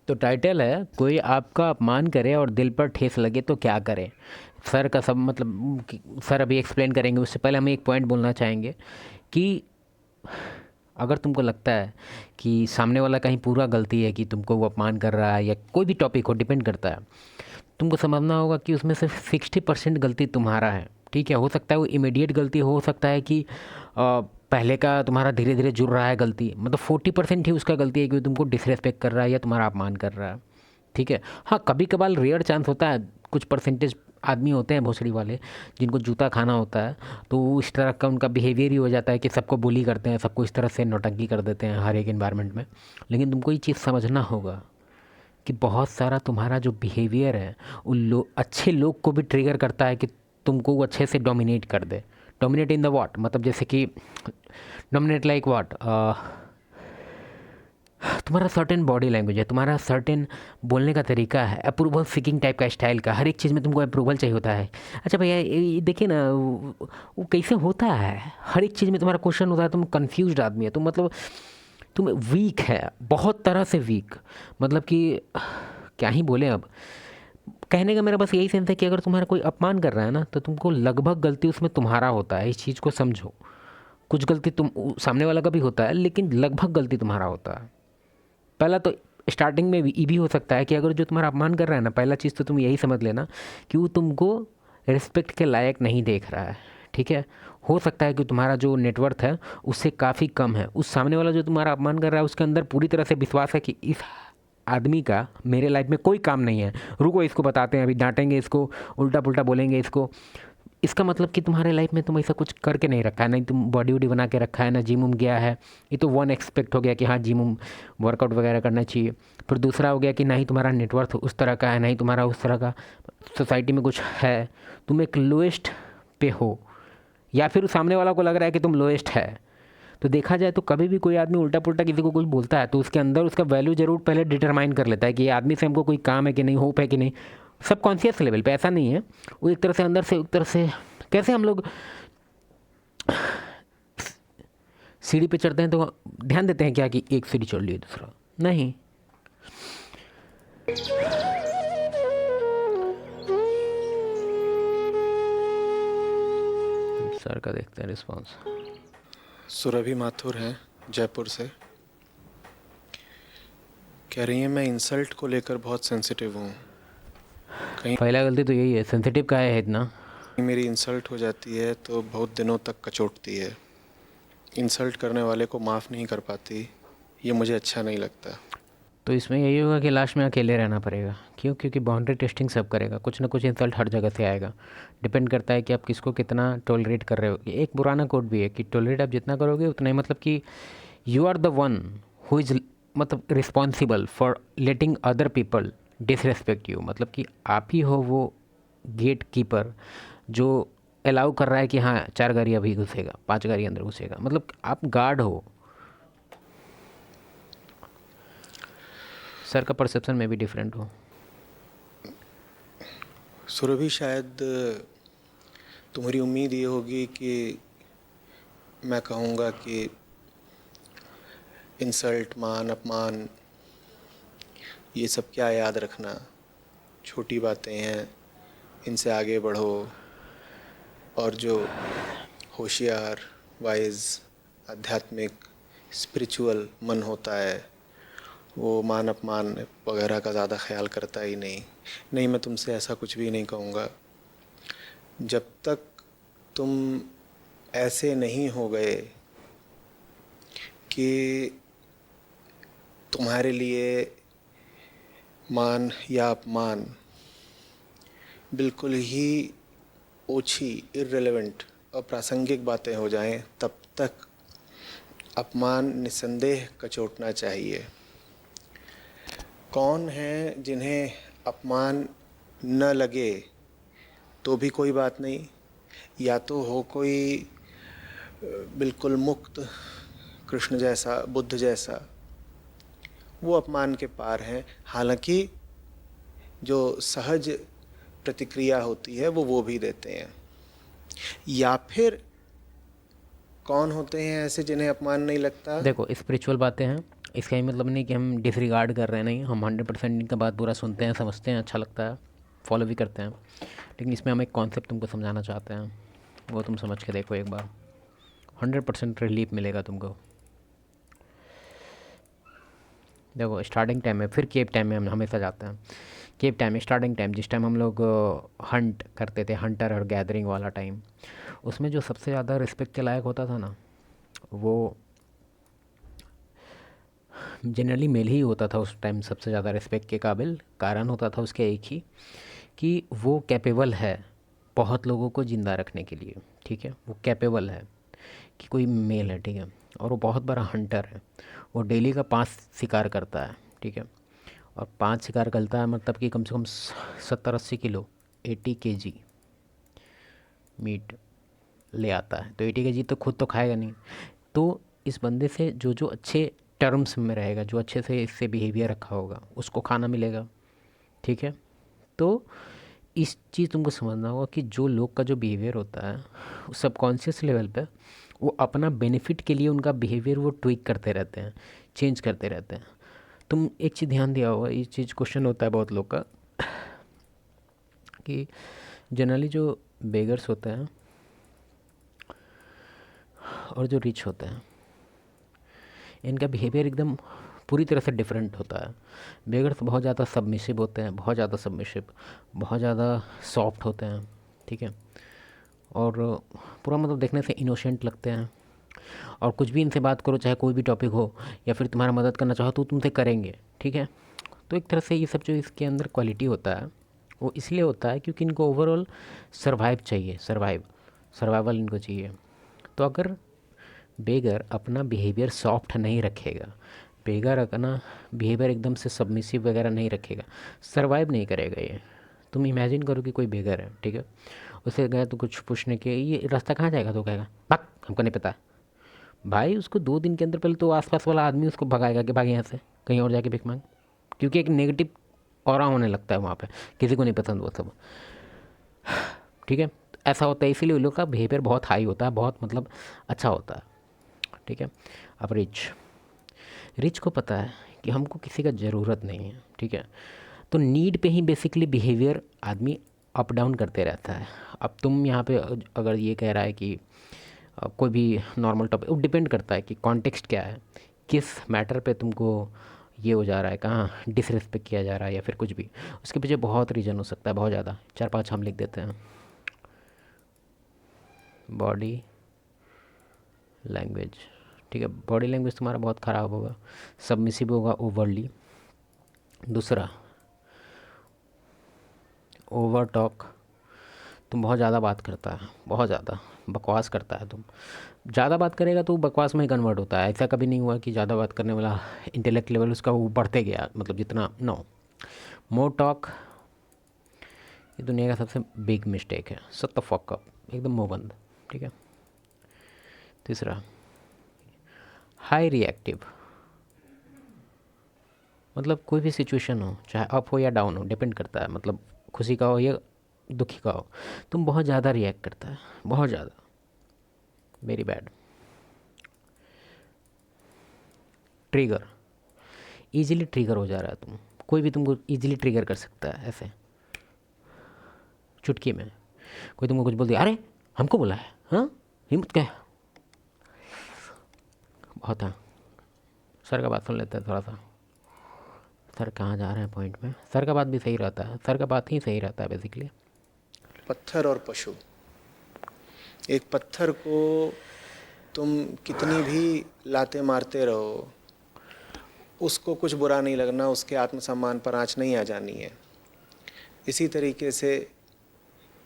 तो टाइटल है, कोई आपका अपमान करे और दिल पर ठेस लगे तो क्या करें। सर का सब मतलब सर अभी एक्सप्लेन करेंगे, उससे पहले हम एक पॉइंट बोलना चाहेंगे कि अगर तुमको लगता है कि सामने वाला कहीं पूरा गलती है, कि तुमको वो अपमान कर रहा है या कोई भी टॉपिक हो, डिपेंड करता है, तुमको समझना होगा कि उसमें सिर्फ 60% गलती तुम्हारा है। ठीक है, हो सकता है वो इमीडिएट गलती, हो सकता है कि पहले का तुम्हारा धीरे धीरे जुड़ रहा है गलती, मतलब 40% ही उसका गलती है कि वो तुमको डिसरेस्पेक्ट कर रहा है या तुम्हारा अपमान कर रहा है। ठीक है, हाँ कभी कभार रेयर चांस होता है, कुछ परसेंटेज आदमी होते हैं भोसड़ी वाले जिनको जूता खाना होता है, तो वो इस तरह का उनका बिहेवियर ही हो जाता है कि सबको बुली करते हैं, सबको इस तरह से नौटंकी कर देते हैं हर एक इन्वायरमेंट में। लेकिन तुमको ये चीज़ समझना होगा कि बहुत सारा तुम्हारा जो बिहेवियर है उन अच्छे लोग को भी ट्रिगर करता है कि तुमको वो अच्छे से डोमिनेट कर दे। डोमिनेट इन द व्हाट, मतलब जैसे कि डोमिनेट लाइक व्हाट, तुम्हारा सर्टेन बॉडी लैंग्वेज है, तुम्हारा सर्टेन बोलने का तरीका है, अप्रूवल सीकिंग टाइप का स्टाइल का, हर एक चीज़ में तुमको अप्रूवल चाहिए होता है। अच्छा भैया ये देखिए ना, वो कैसे होता है, हर एक चीज़ में तुम्हारा क्वेश्चन होता है, तुम कंफ्यूज्ड आदमी है, तुम मतलब तुम वीक है, बहुत तरह से वीक, मतलब कि क्या ही बोले अब। कहने का मेरा बस यही सेंस है कि अगर तुम्हारा कोई अपमान कर रहा है ना, तो तुमको लगभग गलती उसमें तुम्हारा होता है, इस चीज़ को समझो। कुछ गलती तुम सामने वाला का भी होता है, लेकिन लगभग गलती तुम्हारा होता है। पहला तो स्टार्टिंग में ये भी हो सकता है कि अगर जो तुम्हारा अपमान कर रहा है ना, पहला चीज़ तो तुम यही समझ लेना कि वो तुमको रिस्पेक्ट के लायक नहीं देख रहा है। ठीक है, हो सकता है कि तुम्हारा जो नेटवर्थ है उससे काफ़ी कम है, उस सामने वाला जो तुम्हारा अपमान कर रहा है उसके अंदर पूरी तरह से विश्वास है कि इस आदमी का मेरे लाइफ में कोई काम नहीं है, रुको इसको बताते हैं, अभी डांटेंगे इसको, उल्टा पुल्टा बोलेंगे इसको। इसका मतलब कि तुम्हारे लाइफ में तुम ऐसा कुछ करके नहीं रखा है, नहीं तुम बॉडी वॉडी बना के रखा है, ना जिम उम गया है। ये तो वन एक्सपेक्ट हो गया कि हाँ जिम उम वर्कआउट वगैरह करना चाहिए। फिर दूसरा हो गया कि ना ही तुम्हारा नेटवर्थ उस तरह का है, ना ही तुम्हारा उस तरह का सोसाइटी में कुछ है, तुम एक लोएस्ट पे हो, या फिर सामने वाला को लग रहा है कि तुम लोएस्ट है। तो देखा जाए तो कभी भी कोई आदमी उल्टा पुल्टा किसी को कुछ बोलता है तो उसके अंदर उसका वैल्यू जरूर पहले डिटरमाइन कर लेता है कि ये आदमी से हमको कोई काम है कि नहीं, होप है कि नहीं। सब कॉन्शियस लेवल पे, ऐसा नहीं है, वो एक तरह से अंदर से एक तरह से, कैसे हम लोग सीढ़ी पे चढ़ते हैं तो ध्यान देते हैं क्या कि एक सीढ़ी चढ़ ली दूसरा नहीं। सर का देखते हैं रिस्पॉन्स। सुरभि माथुर हैं जयपुर से। कह रही हैं मैं इंसल्ट को लेकर बहुत सेंसिटिव हूँ। कहीं पहला गलती तो यही है, सेंसिटिव का है इतना। मेरी इंसल्ट हो जाती है तो बहुत दिनों तक कचोटती है। इंसल्ट करने वाले को माफ़ नहीं कर पाती, ये मुझे अच्छा नहीं लगता। तो इसमें यही होगा कि लास्ट में अकेले रहना पड़ेगा। क्यों? क्योंकि बाउंड्री टेस्टिंग सब करेगा, कुछ ना कुछ इंसल्ट हर जगह से आएगा। डिपेंड करता है कि आप किसको कितना टॉलरेट कर रहे हो। एक पुराना कोड भी है कि टॉलरेट आप जितना करोगे उतना ही, मतलब कि you are the one who is मतलब responsible for letting other people disrespect you, मतलब कि आप ही हो वो गेट कीपर जो अलाउ कर रहा है कि हाँ 4 गाड़ी अभी घुसेगा, 5 गाड़ी अंदर घुसेगा, मतलब आप गार्ड हो। सर का परसेप्शन में भी डिफरेंट हो। सुरभि शायद तुम्हारी उम्मीद ये होगी कि मैं कहूँगा कि इंसल्ट, मान अपमान, ये सब क्या याद रखना, छोटी बातें हैं, इनसे आगे बढ़ो। और जो होशियार, वाइज, आध्यात्मिक, स्पिरिचुअल मन होता है वो मान अपमान वगैरह का ज़्यादा ख्याल करता ही नहीं। नहीं, मैं तुमसे ऐसा कुछ भी नहीं कहूँगा। जब तक तुम ऐसे नहीं हो गए कि तुम्हारे लिए मान या अपमान बिल्कुल ही ओछी, इर्रेलेवेंट, अप्रासंगिक बातें हो जाएं, तब तक अपमान निस्संदेह कचोटना चाहिए। कौन हैं जिन्हें अपमान न लगे तो भी कोई बात नहीं, या तो हो कोई बिल्कुल मुक्त, कृष्ण जैसा, बुद्ध जैसा, वो अपमान के पार हैं। हालांकि जो सहज प्रतिक्रिया होती है वो भी देते हैं। या फिर कौन होते हैं ऐसे जिन्हें अपमान नहीं लगता? देखो स्पिरिचुअल बातें हैं, इसका ये मतलब नहीं कि हम डिसरिगार्ड कर रहे हैं, नहीं, हम 100% इनका बात पूरा सुनते हैं, समझते हैं, अच्छा लगता है, फॉलो भी करते हैं। लेकिन इसमें हम एक कॉन्सेप्ट तुमको समझाना चाहते हैं, वो तुम समझ के देखो एक बार, 100% रिलीफ मिलेगा तुमको। देखो स्टार्टिंग टाइम में, फिर केप टाइम में हम हमेशा जाते हैं। केप टाइम में स्टार्टिंग टाइम, जिस टाइम हम लोग हंट करते थे, हंटर और गैदरिंग वाला टाइम, उसमें जो सबसे ज़्यादा रिस्पेक्ट के लायक होता था ना, वो जनरली मेल ही होता था उस टाइम। सबसे ज़्यादा रिस्पेक्ट के काबिल कारण होता था उसके एक ही, कि वो कैपेबल है बहुत लोगों को ज़िंदा रखने के लिए। ठीक है, वो कैपेबल है कि कोई मेल है, ठीक है, और वो बहुत बड़ा हंटर है। वो डेली का 5 शिकार करता है, ठीक है, और 5 शिकार करता है मतलब कि कम से कम 70-80 किलो, 80 kg मीट ले आता है। तो 80 kg तो खुद तो खाएगा नहीं। तो इस बंदे से जो जो अच्छे टर्म्स में रहेगा, जो अच्छे से इससे बिहेवियर रखा होगा, उसको खाना मिलेगा। ठीक है, तो इस चीज़ तुमको समझना होगा कि जो लोग का जो बिहेवियर होता है सबकॉन्शियस लेवल पे, वो अपना बेनिफिट के लिए उनका बिहेवियर वो ट्विक करते रहते हैं, चेंज करते रहते हैं। तुम एक चीज़ ध्यान दिया होगा, ये चीज़ क्वेश्चन होता है बहुत लोग का, कि जनरली जो बेगर्स होते हैं और जो रिच होते हैं, इनका बिहेवियर एकदम पूरी तरह से डिफरेंट होता है। बेगर्स बहुत ज़्यादा सबमिसिव होते हैं, बहुत ज़्यादा सबमिसिव, बहुत ज़्यादा सॉफ्ट होते हैं, ठीक है, और पूरा मतलब देखने से इनोसेंट लगते हैं, और कुछ भी इनसे बात करो, चाहे कोई भी टॉपिक हो, या फिर तुम्हारा मदद करना चाहो तो तुमसे करेंगे। ठीक है, तो एक तरह से ये सब जो इसके अंदर क्वालिटी होता है, वो इसलिए होता है क्योंकि इनको ओवरऑल सर्वाइव चाहिए, सर्वाइवल इनको चाहिए। तो अगर बेगर अपना बिहेवियर सॉफ्ट नहीं रखेगा, बेगर अपना बिहेवियर एकदम से सबमिसिव वगैरह नहीं रखेगा, सर्वाइव नहीं करेगा ये। तुम इमेजिन करो कि कोई बेगर है, ठीक है, उसे गया तो कुछ पूछने के, ये रास्ता कहाँ जाएगा, तो कहेगा भाग, हमको नहीं पता। भाई उसको 2 दिन के अंदर पहले तो आसपास वाला आदमी उसको भगाएगा कि भाग यहाँ से, कहीं और जाके भिख मांग, क्योंकि एक नेगेटिव ऑरा होने लगता है वहाँ पे, किसी को नहीं पसंद वो सब। ठीक है, ऐसा होता है, इसीलिए उन लोग का बिहेवियर बहुत हाई होता है, बहुत मतलब अच्छा होता है। ठीक है, अब रिच, रिच को पता है कि हमको किसी का ज़रूरत नहीं है, ठीक है, तो नीड पे ही बेसिकली बिहेवियर आदमी अप डाउन करते रहता है। अब तुम यहाँ पे अगर ये कह रहा है कि कोई भी नॉर्मल टॉपिक, वो डिपेंड करता है कि कॉन्टेक्स्ट क्या है, किस मैटर पे तुमको ये हो जा रहा है, कहाँ डिसरिस्पेक्ट किया जा रहा है, या फिर कुछ भी, उसके पीछे बहुत रीज़न हो सकता है, बहुत ज़्यादा, 4-5 हम लिख देते हैं। बॉडी लैंग्वेज, ठीक है, बॉडी लैंग्वेज तुम्हारा बहुत ख़राब होगा, सबमिसिव होगा ओवरली। दूसरा, ओवर टॉक, तुम बहुत ज़्यादा बात करता है, बहुत ज़्यादा बकवास करता है। तुम ज़्यादा बात करेगा तो बकवास में कन्वर्ट होता है। ऐसा कभी नहीं हुआ कि ज़्यादा बात करने वाला इंटेलेक्ट लेवल उसका वो बढ़ते गया, मतलब जितना, नो। मोर टॉक, ये दुनिया का सबसे बिग मिस्टेक है, शट द फक अप, एकदम मुंह बंद। ठीक है, तीसरा, हाई रिएक्टिव, मतलब कोई भी सिचुएशन हो, चाहे अप हो या डाउन हो, डिपेंड करता है, मतलब खुशी का हो या दुखी का हो, तुम बहुत ज़्यादा रिएक्ट करता है, बहुत ज़्यादा, very bad. Trigger, easily trigger हो जा रहा है तुम, कोई भी तुमको ईजिली ट्रिगर कर सकता है, ऐसे चुटकी में। कोई तुमको कुछ बोल दिया, अरे हमको बोला है, हाँ हिम्मत क्या है, बहुत है। सर का बात सुन लेते हैं थोड़ा सा, सर कहाँ जा रहे हैं पॉइंट में। सर का बात भी सही रहता है, सर का बात ही सही रहता है बेसिकली। पत्थर और पशु, एक पत्थर को तुम कितनी भी लातें मारते रहो, उसको कुछ बुरा नहीं लगना, उसके आत्मसम्मान पर आँच नहीं आ जानी है। इसी तरीके से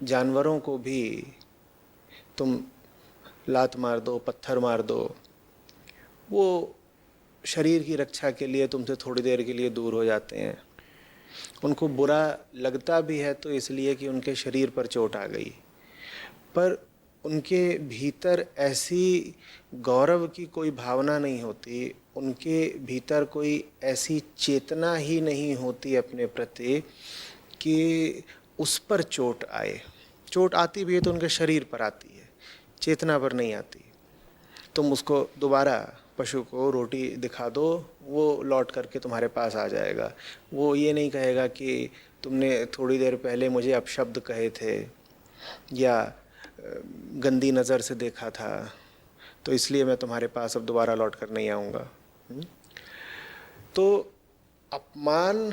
जानवरों को भी तुम लात मार दो, पत्थर मार दो, वो शरीर की रक्षा के लिए तुमसे थोड़ी देर के लिए दूर हो जाते हैं। उनको बुरा लगता भी है तो इसलिए कि उनके शरीर पर चोट आ गई, पर उनके भीतर ऐसी गौरव की कोई भावना नहीं होती, उनके भीतर कोई ऐसी चेतना ही नहीं होती अपने प्रति कि उस पर चोट आए। चोट आती भी है तो उनके शरीर पर आती है, चेतना पर नहीं आती। तुम उसको दोबारा पशु को रोटी दिखा दो, वो लौट करके तुम्हारे पास आ जाएगा। वो ये नहीं कहेगा कि तुमने थोड़ी देर पहले मुझे अपशब्द कहे थे या गंदी नज़र से देखा था, तो इसलिए मैं तुम्हारे पास अब दोबारा लौट कर नहीं आऊँगा। तो अपमान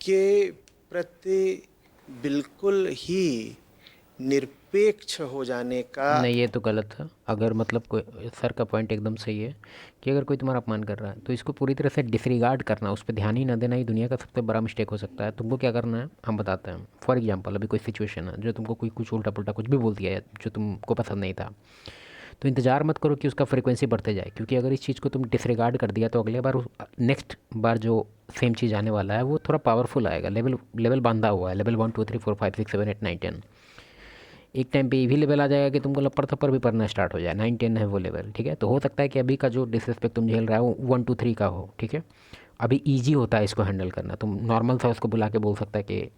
के प्रति बिल्कुल ही निरपेक्ष हो जाने का। नहीं, ये तो गलत है। अगर मतलब कोई, सर का पॉइंट एकदम सही है कि अगर कोई तुम्हारा अपमान कर रहा है तो इसको पूरी तरह से डिसरिगार्ड करना, उस पर ध्यान ही ना देना, ही दुनिया का सबसे बड़ा मिस्टेक हो सकता है। तुमको क्या करना है हम बताते हैं। फॉर एग्जांपल, अभी कोई सिचुएशन है जो तुमको कोई कुछ उल्टा पुल्टा कुछ भी बोल दिया है जो तुमको पसंद नहीं था, तो इंतज़ार मत करो कि उसका फ्रीक्वेंसी बढ़ते जाए, क्योंकि अगर इस चीज़ को तुम डिसरिगार्ड कर दिया तो अगले बार नेक्स्ट बार जो सेम चीज़ आने वाला है वो थोड़ा पावरफुल आएगा। लेवल लेवल बांधा हुआ है, लेवल 1 2 3 4 5 6 7 8 9 10। एक टाइम पे ये भी लेवल आ जाएगा कि तुमको लपड़ थप्पड़ भी पड़ना स्टार्ट हो जाए। 9 10 है वो लेवल, ठीक है। तो हो सकता है कि अभी का जो डिसरिस्पेक्ट तुम झेल रहा है वो 1 2 3 का हो, ठीक है। अभी ईजी होता है इसको हैंडल करना। तुम नॉर्मल सा उसको बुला के बोल सकता है कि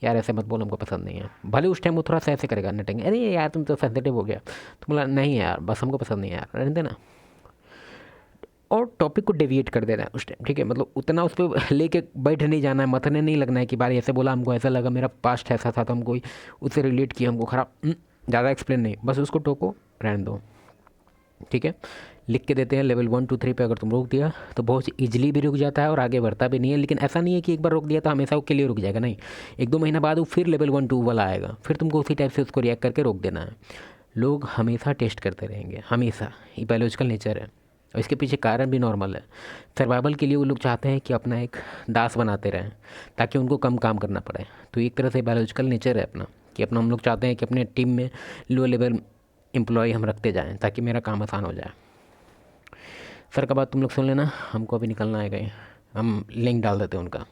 यार ऐसे मत बोल, हमको पसंद नहीं है। भले उस टाइम वो थोड़ा सा ऐसे करेगा, नटेंगे, अरे यार तुम तो सेंसिटिव हो गया, तुम बोला नहीं यार बस हमको पसंद नहीं है यार, रहने देना, और टॉपिक को डेविएट कर देना है उस टाइम, ठीक है। मतलब उतना उस पर लेके बैठ नहीं जाना है, मथने नहीं लगना है कि बार ऐसे बोला, हमको ऐसा लगा, मेरा पास्ट ऐसा था तो हमको उससे रिलेट किया, हमको खराब, ज़्यादा एक्सप्लेन नहीं, बस उसको टोको, रहने दो, ठीक है। लिख के देते हैं लेवल 1 2 3 पे अगर तुम रोक दिया तो बहुत ईजिली भी रुक जाता है और आगे बढ़ता भी नहीं है। लेकिन ऐसा नहीं है कि एक बार रोक दिया तो हमेशा के लिए रुक जाएगा, नहीं। 1 2 महीना बाद वो फिर लेवल 1 2 वाला आएगा, फिर तुमको उसी टाइप से उसको रिएक्ट करके रोक देना है। लोग हमेशा टेस्ट करते रहेंगे, हमेशा, ये बायोलॉजिकल नेचर है। और इसके पीछे कारण भी नॉर्मल है। सर्वाइवल के लिए वो लोग चाहते हैं कि अपना एक दास बनाते रहें ताकि उनको कम काम करना पड़े। तो एक तरह से बायोलॉजिकल नेचर है अपना, कि अपना हम लोग चाहते हैं कि अपने टीम में लो लेवल एम्प्लॉय हम रखते जाएं ताकि मेरा काम आसान हो जाए। सर का बात तुम लोग सुन लेना, हमको अभी निकलना है कहीं, हम लिंक डाल देते हैं उनका।